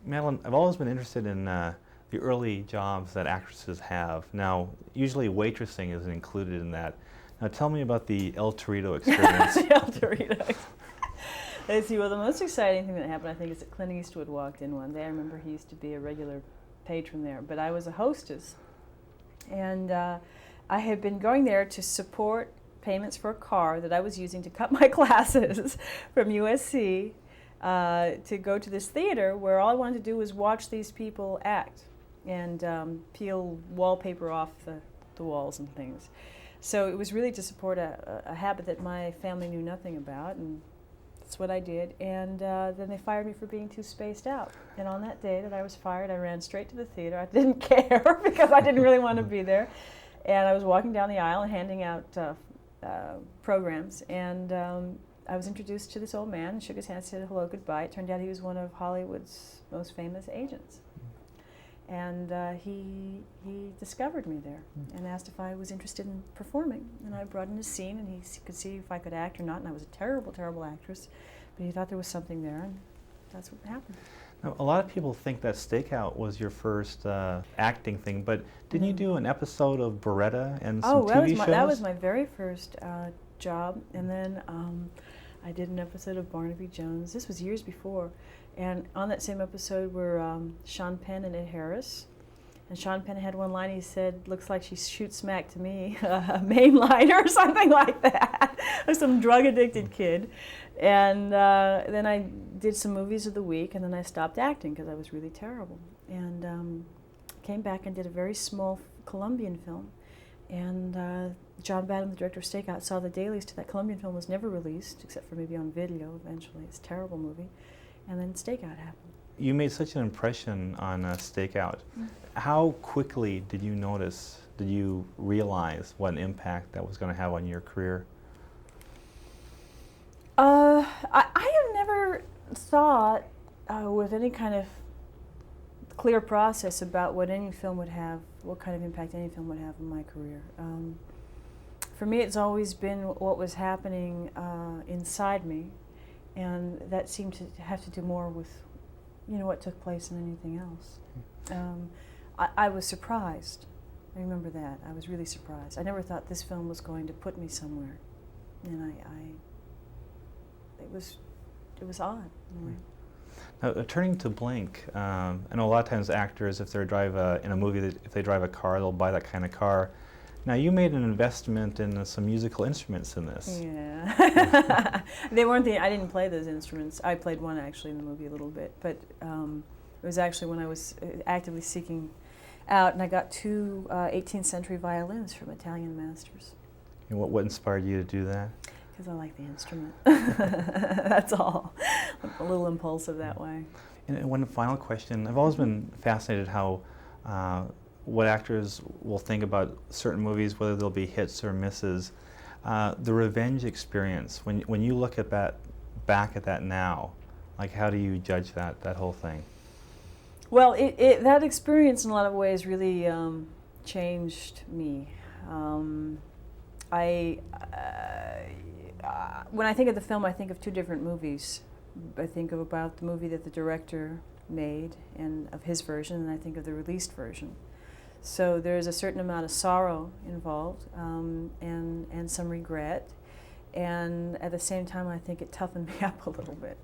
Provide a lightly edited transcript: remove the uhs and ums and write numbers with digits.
Madeline, I've always been interested in the early jobs that actresses have. Now, usually waitressing isn't included in that. Now, tell me about the El Torito experience. The El Torito. Let's see, well, the most exciting thing that happened, I think, is that Clint Eastwood walked in one day. I remember he used to be a regular patron there, but I was a hostess. And I had been going there to support payments for a car that I was using to cut my classes from USC to go to this theater where all I wanted to do was watch these people act and peel wallpaper off the walls and things. So it was really to support a habit that my family knew nothing about, and that's what I did. And then they fired me for being too spaced out. And on that day that I was fired, I ran straight to the theater. I didn't care because I didn't really want to be there. And I was walking down the aisle and handing out programs, and I was introduced to this old man, shook his hand, said hello, goodbye. It turned out he was one of Hollywood's most famous agents. And he discovered me there and asked if I was interested in performing. And I brought in a scene, and he could see if I could act or not. And I was a terrible, terrible actress, but he thought there was something there, and that's what happened. Now, a lot of people think that Stakeout was your first acting thing, but didn't you do an episode of Beretta and some TV shows? That was my very first job. And then I did an episode of Barnaby Jones. This was years before. And on that same episode were Sean Penn and Ed Harris. And Sean Penn had one line, he said, looks like she shoots smack to me, a mainliner or something like that, or some drug-addicted kid. And then I did some movies of the week, and then I stopped acting because I was really terrible. And came back and did a very small Colombian film. And John Badham, the director of Stakeout, saw the dailies to that Colombian film was never released, except for maybe on video eventually. It's a terrible movie. And then Stakeout happened. You made such an impression on Stakeout. How quickly did you realize what impact that was going to have on your career? I have never thought with any kind of clear process about what any film would have, what kind of impact any film would have on my career. For me, it's always been what was happening inside me, and that seemed to have to do more with, what took place than anything else. I was surprised. I remember that. I was really surprised. I never thought this film was going to put me somewhere, and it was odd in a way. Now, turning to Blink, I know a lot of times actors, if they drive in a movie, if they drive a car, they'll buy that kind of car. Now, you made an investment in some musical instruments in this. Yeah. They weren't I didn't play those instruments. I played one actually in the movie a little bit, but it was actually when I was actively seeking out, and I got two 18th century violins from Italian masters. And what inspired you to do that? Because I like the instrument. That's all. I'm a little impulsive that way. And one final question. I've always been fascinated how what actors will think about certain movies, whether they'll be hits or misses. The revenge experience, when you look at that, back at that now, like how do you judge that whole thing? Well, that experience in a lot of ways really changed me. When I think of the film, I think of two different movies. I think about the movie that the director made and of his version, and I think of the released version. So there's a certain amount of sorrow involved and some regret, and at the same time I think it toughened me up a little bit.